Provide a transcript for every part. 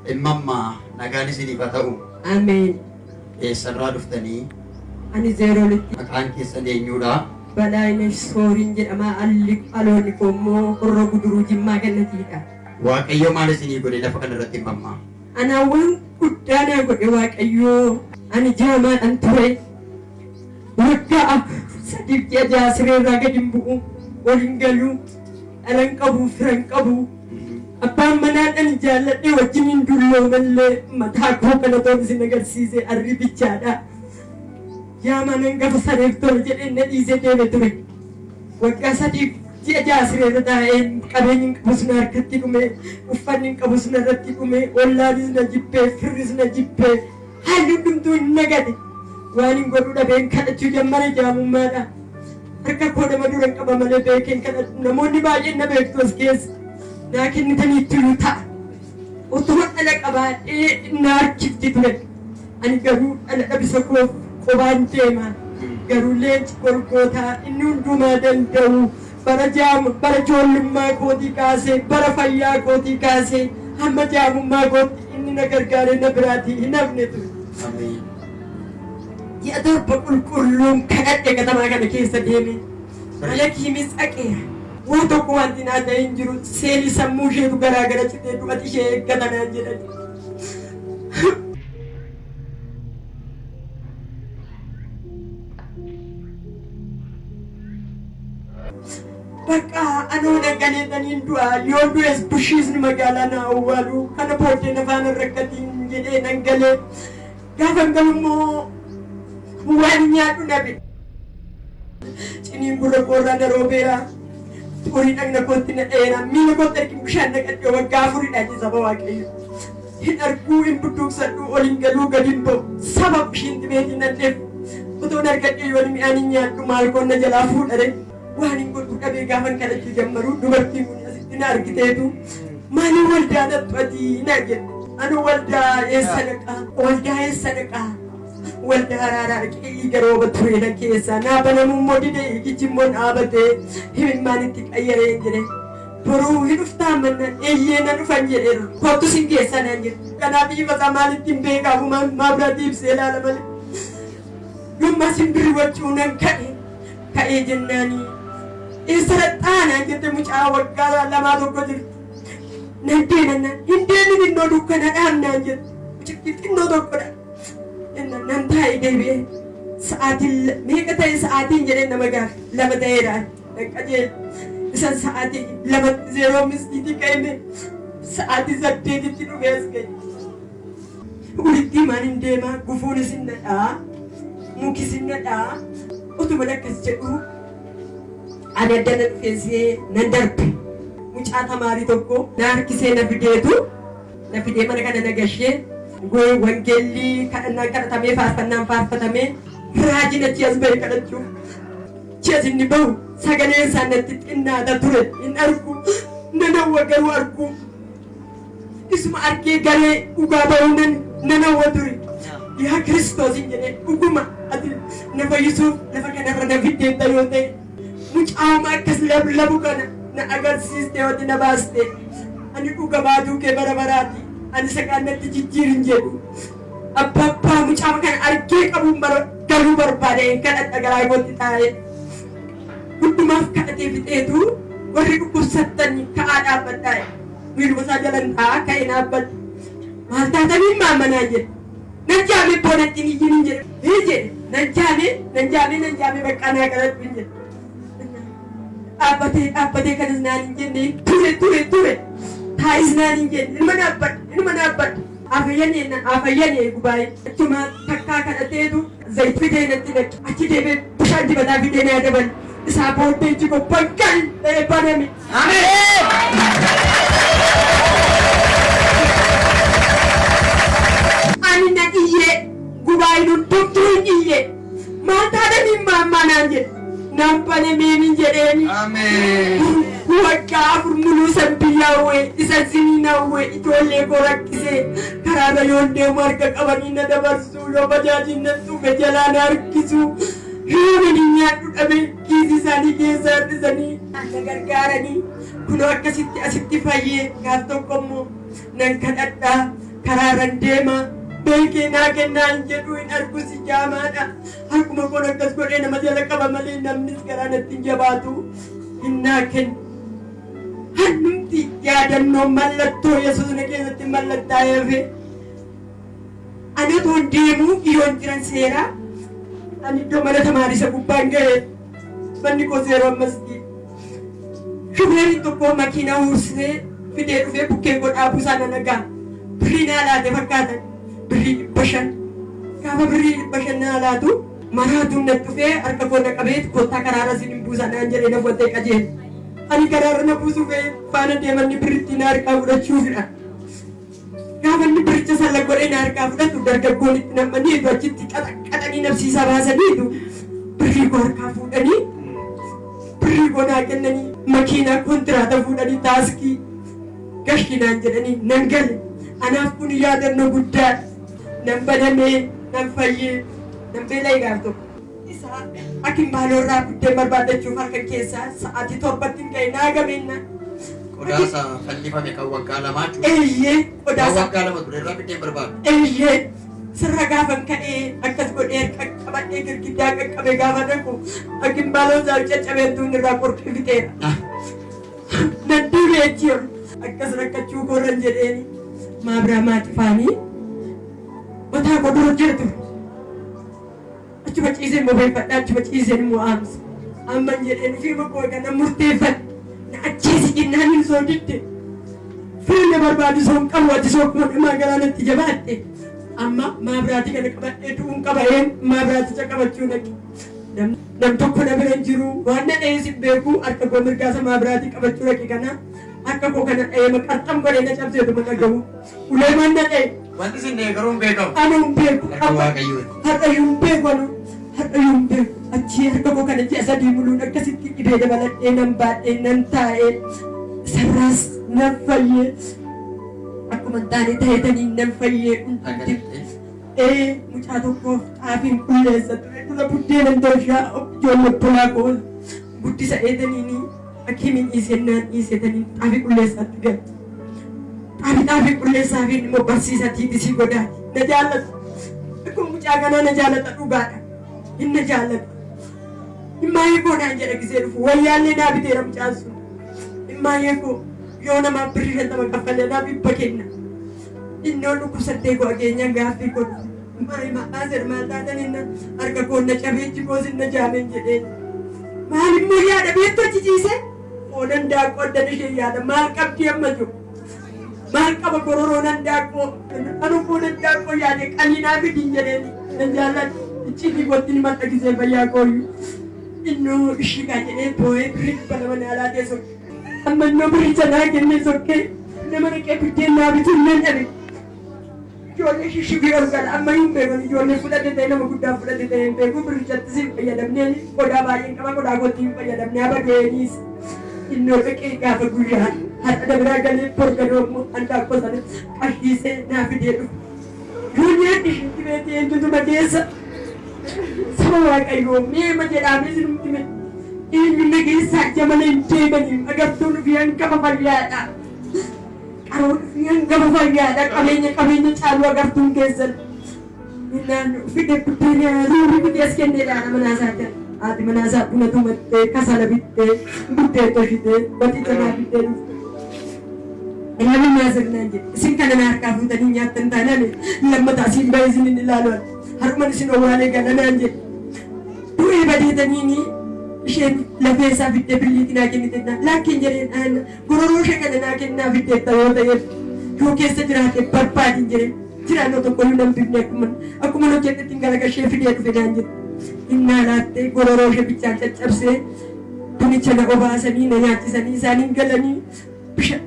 Imamma nagaan isiniif haa ta'u. Ameen. Eessarraa dhuftanii? Ani zeeroolitti. Maqaan keessan eenyudha? Balaayinesh Sooriin jedhama. Aloonni koo immoo Horroo Guduruu Jimmaa Gannatiidha. Waaqayyo maal isinii godhe lafa kanarratti imamma? Anaawwan guddaa naa godhe Waaqayyoo. Ani jaamaadhaan ture. Waggaa 3 ji'a jaasireerraa gadi hin bu'u. Waliin galuu. Dhalan qabu, firan qabu. Abbaan manaadhaan jaalladhee wajjin hin dulloomallee mataa koo kana toon isin agarsiise arri bichaadha. Yaa manan gafa sareef tole jedhee na dhiisee deeme ture. Waggaa 3 ji'a jaasireerra taa'ee qabeenyi hin qabus na harkatti dhume, uffanni hin qabus na irratti dhume, ollaanis na jibbee, firris na jibbee, haalli hundumtuu hin nagade. Waan hin godhu dhabeen kadhachuu jammare jaamummaadha. Harka koo nama dura hin qaba malee beekeen kadhadhu. Namoonni baay'een na beektu as keessa. Naa kennitaniitti yoo ta'a. Utuma dhala qabaadhee na harkifti ture. Ani garuu dhala dhabisa koo qobaan deema. Garuu leenci gorgootaa inni hundumaa danda'u bara ijoollummaa kootii kaasee bara fayyaa kootii kaasee hamma jaamummaa kootti inni na gargaaree na biraatii hin hafne ture. Ji'a torba qulqulluun kadhadhe katamaa kana keessa deeme. Malakiimis dhaqeera. Waan tokko wanti naa ta'e hin jiru. Seelii sammuu isheetu garaagara citee du'ati ishee eeggatanaan jedhani. Bakka anoo dhagganeetaniin du'a yoo du'es bushiisni magaalaa na awwaalu kana booddee nafaan rakkatiin jedhee nan galee gaafan galummoo waan nyaadhu dhabe. Ciniin gurra koorraa na roobeera. Horii dhagna kootti na dheeraa miila kootti arginu bishaan naqadhee waggaa 4 jedhe saba Waaqayyo. Hin arguu hin budduuqsadhu ol hin galuu gadi hin ba'u saba bishiin dibeetii nan dheefu. Otoon argadhee yoo mi'aan hin nyaadhu maal koon na jalaa fuudhare. Waan hin godhu dhabee gaafan kadhachuu jammaru dubartiin kun asitti na argiteetu maaliin waldaa dhaphatii na jette. Ani waldaa eessa dhaqaa? Waldaa eessa dhaqaa? Waldaa araaraa dhaqee garooba tureena keessa naa banamummoo didee ijimmoo dhaabatee himimmaan itti qayyaree jedhe. Boruu hin dhuftaa mannaan eeyyee na dhufan jedheera. Kottus hin geessan hin jedhe. Kanaaf ifasaa maalitti hin beekaafu maa biraatti ibsee ilaala malee. Yommas hin birriwachuu nan ka'ee jennaanii. Eessa dhaqxaanaan jette mucaa waggaa 2 tokko jirti. Nan deeman hin deemin innoo dukkana dhaamnaan jette. Mucikki xinnoo tokkodha. Nan taa'ee deebi'ee sa'aatiin meeqa ta'e sa'aatiin jedhee nama gaafa 2 ta'eedha. Qaqqajee isa sa'aatii 2:05 ka'ime sa'aatii 8tti dhufee as ga'e. Walitti maan hin deemaa gufuunis hin nadhaa mukis hin nadhaa utuma akkas jedhu ani addana dhufeessee nan darbe. Mucaa tamaarii tokko na harkisee na fidee mana kana na gashee. Wangeelli kadhatamee faarfannaan faarfatamee raajin achi as ba'e kadhachuuf achi as inni bahu sagalee isaa natti xinnaata ture hin argu nanawwa garuu argu isuma argee garee dhugaa bahuu nanawwa ture yaa Kiristoos hin jedhee dhuguma ati na fayyisuuf lafa kanarra na fiddeetta yoo ta'e mucaama akkas labu kana na agarsiiste wati na baaste ani dhuga baatuu kee bara baraati. Ani sakaanatti jijjiirin jedhu abbaa mucaa kana argee qabuun garuu barbaade kadhadha garaa gootti taa'ee hundumaaf kadhatee fixeetu warri dhukkubsattanii ka'aa dhaabbadhaa miiluma isaa jalan taa'aa ka'ee dhaabbadha maal taatanii maammanaa jedhe nan jaamee boodatti hin iyyin jedhe nan jaamee baqqaa naa kadhadhu hin jedhe dhaabbatee kanas naan hin jenne ture taa'is naan hin jenne ilma dhaabbadhu afayyanee gubaa'e achuma takkaa kadhateetu zayit fidee natti naqe achi deemee bishaan dibataa fidee naa dabal isaa booddee jiko bakkan ta'ee baname. Ani na iyyee gubaa'in hundumtuu hin iyyee maal taatanii maammaa naan jedhe naan banameen hin jedheeni. Waggaa 4 muluu san biyyaawwee isa ziniinaawwee ijoollee koo rakkisee karaa bayoon deemu harka qabanii na dabarsuu yoo bajaajiin na xume jalaa na harkisuu yoo hin nyaadhu dhabe kiisii isaanii keessa harkisanii na gargaaranii kunoo akkasitti asitti fayyee gaaf tokko immoo nan kadhadhaa karaaran deema beekee naa kennaa hin jedhu hin argu si jaamaadha. Harkuma koon akkas godhee nama jala qaba malee namnis garaa natti hin jabaatu hin naa kennu. Hannumti yaadannoo mallattoo Yesuus na keessatti mallattaa'eefe ani otoo deemuu dhiyoon jiran seeraa ani iddoo mana tamaarisa gubbaan ga'e manni koo seeroo ammas shufeeriin tokko makiinaa huursee fidee dhufee bukkee koo dhaabuu isaa nan dhagaa. Birrii naa laate fakkaatan birrii 500 gaafa birrii 500 naa laatu maraatuun na dhufee harka koo na qabee kottaa karaarra isin hin buusan naan jedhee na bottee qajeele. Ani karaarra na buusuuf faana deemanni birritti na harkaa fudhachuufidha. Gaafa inni biricha salla godhee na harkaa fudhatu dargaggoon itti nammaniitu achitti qaxanii nabsiisa baasaniitu birrii koo harkaa fuudhanii birrii koo naa kennanii makiinaa kontiraata fuudhanii taaskii gashinaan jedhanii nan gale. Anaaf kun yaadannoo guddaadha. Nan banamee nan fayyee nan beela eegaaf tokko. Isaa akin baaloorraa buddeen barbaadachuuf harka keessaa sa'aatii 7tti hin ga'e naa gameenna. Qodaasa fannifame kan waggaa lamaa jechuudha. Eeyyee qodaasa. Waggaa lama ture irraa buddeen barbaadu. Eeyyee sirra gaafan ka'ee akkas godhee qaqqabadhee girgiddaa qaqqabe gaafa dhaqu akin baaloon isaa caccabeettuun irraa qorqii fixeera. Nan duubee jiru akkas rakkachuu koorran jedheeni maabraa maatifaanii mataa godhuu jirtu. Achuma ciiseen bobeeffadha achuma ciiseen immoo aamsa. Amman jedheen fiima koo kana murteeffadhe na achiisi jennaan hin soo didde. Fiilma barbaadu soon qabu ati soo kuma dhimaa galaanatti jabaatte. Amma maabiraatii kana qabadhee du'uun qaba'een maabiraaticha qabachuu naqe. Nam tokko na bira hin jiru waan na dha'ee si beeku harka koo mirgaasa maabiraatii qabachuu naqe kana harka koo kana dha'ee maqarxam godhee na cabseetu mana gahu. Ulee man na dha'e. Wanti isin garuu hin beekamu. Anu hin beeku. Harka Waaqayyooti. Har'a hin beeku anu. Har'a hin beeku. Achii harka koo kana ji'a 3 muluun akkasitti dhibee dabaladhee nan baadhee nan taa'ee sarraas nan fayyee akkuma taane ta'eetanii nan fayyee hundumti. Mucaa tokkoof xaafiin qulleessa ture dura buddeena doorshaa ijoollee bulaa koo guddisa eetaniini akkiimiin dhiisennaan dhiisetanii xaafii qulleessaatti galu. Xaafii qulleessaafiin immoo barsiisatiitisii godaati. Na jaallatu. Akkuma mucaa kanaa na jaallata dhugaadha. Inni na jaallata. Himmaayee koo naan jedha gisee dhufu wayyaallee naa biteera mucaan sun. Himmaayee koo yoo namaaf birrii 50 kaffalee naa bibba kenna. Inni ol dhukkubsattee koo ageenyaan gaaffii koo dhufu. Maqaa maal taatan inni harka koo na cabeechi koo sinna jaameen jedhee. Maal immoo yaada beektu achi ciise? Oonan daakuu addan ishee yaada maal qabdi amma jiru? Maal qaba gororoo nan daakuu? Anu fuudhan daakuu yaade qaniinaa fidiin jedheen nan jaalladhu. Icciitii kootti ni maxxa gisee fayyaa kooyyuu. Innoo ishii kaa jedhee too'ee birrii 200 alaa teessoo. Amma innoo birrii sanaa kennee sokkee nama dhaqee biddeen naa bituun nan dhabe. Ijoollee shishigii ol gala amma hin beekan ijoollee fudhate ta'e nama guddaa fudhate ta'e hin beeku birrichatti siin fayyadamnee qodaa baay'een qaba qodaa kootti hin fayyadamnee abadeeniis innoo dhaqee gaafa guyyaa har'a dabiraa galee borgadoo immoo handaaqqoo sana qashiisee naa fidee dhufu. Dunyaan ishiin dhibeetii eenyutu madeessa saba waaqayyoo meema jedhamee sinumti mee eenyu nageessaa jamana hin deemaniin agartuun fi hangafa fayyaadha. Qaroon fi hangafa fayyaadha qabeenya caalu agartuun keessan. Innaan fide buddeena ruurii bitee as kenneedhaan manaasaa jira. Haati manaasaa buna tumattee kasala bittee buddee tolchitee batiisa naa bittee dhufte. Ilaaluun naasirnaan jedhe isin kana na harkaa fuutanii nyaattan taanaan lammataa asiin bahee isin hin ilaaluun haruman isin owwaalee galanaan jedhe. Du'ee badeetaniini isheen lafeessaa fiddee birriitti naa kennite laakiin jedheen gororoo ishee kana naa kennaa fiddeetta yoo ta'eef yoo keessa jiraate barbaadin jedheen jiraannoo tokkoyyuu nan bifne akkuma hojjedhetti hin galagashee fidee dhufe naan jedhe. Innaa laattee gororoo ishee bichaan caccabsee bunicha na obaasanii na nyaachisanii isaaniin galanii bishaan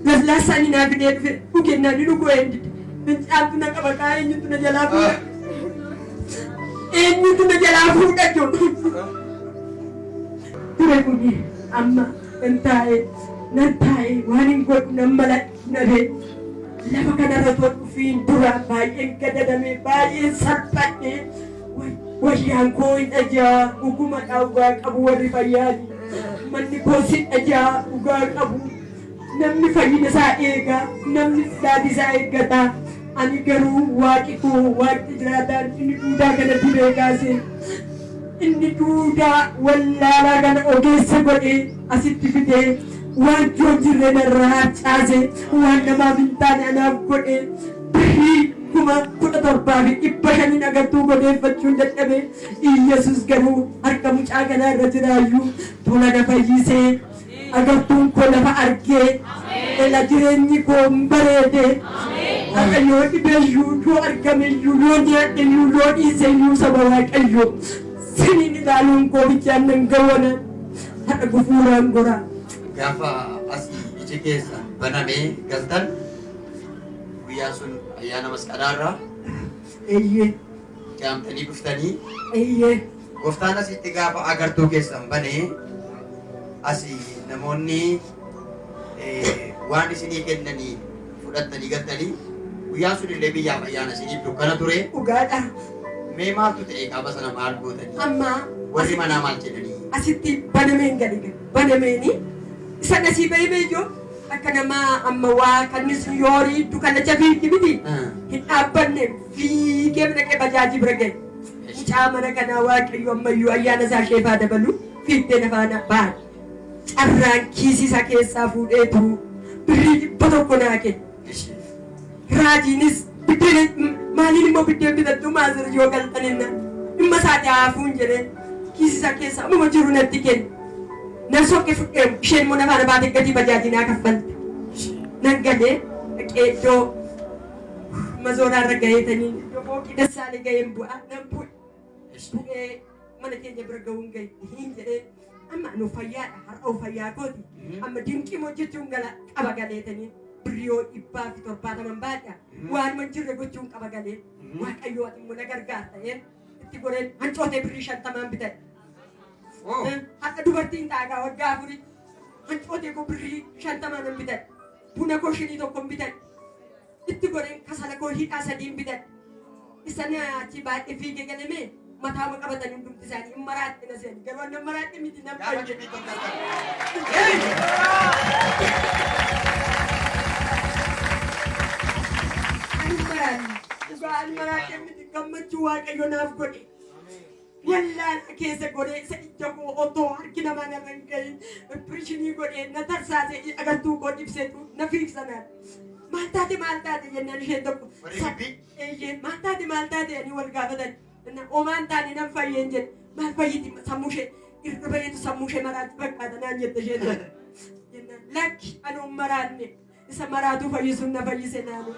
laslaasaanii naa fidee dhufe dhugennaan ni dhuguu eendide. Fincaantu na qaba kaa eenyutu na jalaa fuudha. Eenyutu na jalaa fuudha jiru. Ture kuni amma nan taa'ee waan hin godhu nan maladhu nabee lafa kanarra tolchu fiin dura baay'een gadadame baay'een salphadhe wayyaan koo hin dhajaa dhuguma dhugaa qabu warri fayyaani manni koo si dhajaa dhugaa qabu namni fayyina isaa eega, namni daadii isaa eeggata. Ani garuu waaqi koo waaqni jiraataan inni duudaa kanatti beekaase. Inni duudaa wallaalaa kana ogeessa godhee asitti fidee waan joon jirre narraa caase waan namaaf hin taane anaaf godhee birrii 17,500 agartuu godeeffachuun dadhabe. Iyyesuus garuu harka mucaa kanaa irra jiraayyuu tola na fayyisee agartuun koo lafa argee ela jireenyi koo bareede. Waaqayyoo dhibeeyyuu yoo argameyyuu yoo nyaadheyyuu yoo dhiiseyyuu saba waaqayyoo siniin ilaaluun koo bichaan nan gawwana haadha gufuuraan gora. Gaafa asii iji keessa banamee galtan guyyaa sun ayyaana masqalaarraa jaamtanii dhuftanii gooftaan asitti gaafa agartuu keessan banee asii namoonni waan isinii kennanii fudhattanii galtanii guyyaa sun illee biyyaaf ayyaana isiniif dukkana ture. Dhugaadha. Mee maaltu ta'e qaaba sana maal gootanii? Amma warri manaa maal jedhanii? Asitti banameen gadi banameeni isa nasii bahee joo akka namaa amma waa kannis yoorii dukana jafiitti miti hin dhaabbanne fiigee dhaqee bajaajii bira gahe. Mucaa mana kanaa waaqayyo ammayyuu ayyaana isaa sheefaa dabalu fiittee nafaana baan carraan kiisii isaa keessaa fuudhee turu birrii 100 naa kenne. Raajiinis biddeen maaliin immoo biddeen bitattu maasir yoo galtaninna dhimma isaati haafuun jedhee kiisii isaa keessaa uumama jiru natti kenne. Nan sokke fudhee isheen immoo nafaana baatee gatii bajaajii naa kaffalte. Nan galee qeeddoo mazooraarra gaheetanii dhooqii dassaalee gaheen bu'aa nan bu'ee mana keenya bira gahuun gahe hin jedhee amma nu fayyaadha har'a fayyaa kooti amma dinqii hojjechuun gala qaba galeetanii birriyoo 170 baadha waanuma jirre gochuun qaba galee waaqayyoo ati immoo na gargaarta itti goreen hancootee birrii 50 bitadhe. Akka dubartiin taagaa waggaa afurii hancootee koo birrii 50 nan bitadhe. Buna koo shinii tokko bitadhe. Itti goreen kasala koo hidhaa 3 bitadhe. Isaan achi baay'ee fiigee galamee mataama qabatan hundumti isaanii hin maraatti na seeni. Garuu annan maraatti miti nan fayyade. Ani maraatti miti gammachuu waaqayyo naaf godhe. Wallaana keessa godhee isa ija koo otoo harki namaa narra hin gahin pirishinii godhee na tarsaasee agartuu koo dhibseetu na fiigsanaan. Maal taate jennaan isheen tokko. Maal taate ani wal gaafatan. Omaan taane nan fayyeen jedhe maal fayyiti sammuu ishee irra bareetu sammuu ishee maraatti fakkaata naan jette isheen tokko. Jennaan lakki ani maraanne isa maraatuu fayyisuun na fayyise naanu.